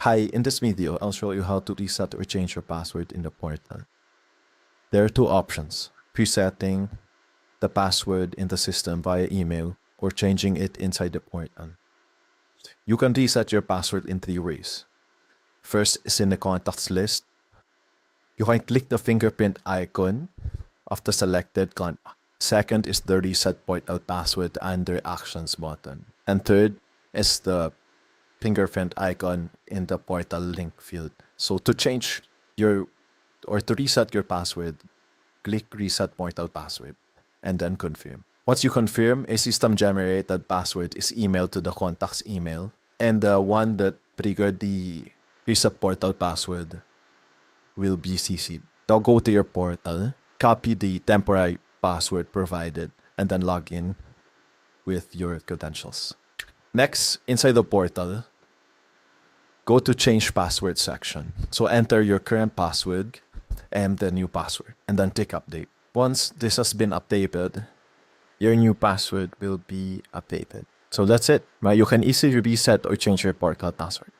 Hi, in this video, I'll show you how to reset or change your password in the portal. There are two options: presetting the password in the system via email or changing it inside the portal. You can reset your password in three ways. First is in the contacts list. You can click the fingerprint icon of the selected contact. Second is the reset portal password under actions button. And third is the fingerprint icon in the portal link field. So to change your or to reset your password, click reset portal password and then confirm. Once you confirm, a system generated password is emailed to the contact's email, and the one that triggered the reset portal password will be CC'd. Now go to your portal, copy the temporary password provided, and then log in with your credentials. Next, inside the portal, go to change password section. So enter your current password and the new password, and then tick update. Once this has been updated, your new password will be updated. So that's it. You can easily reset or change your portal password.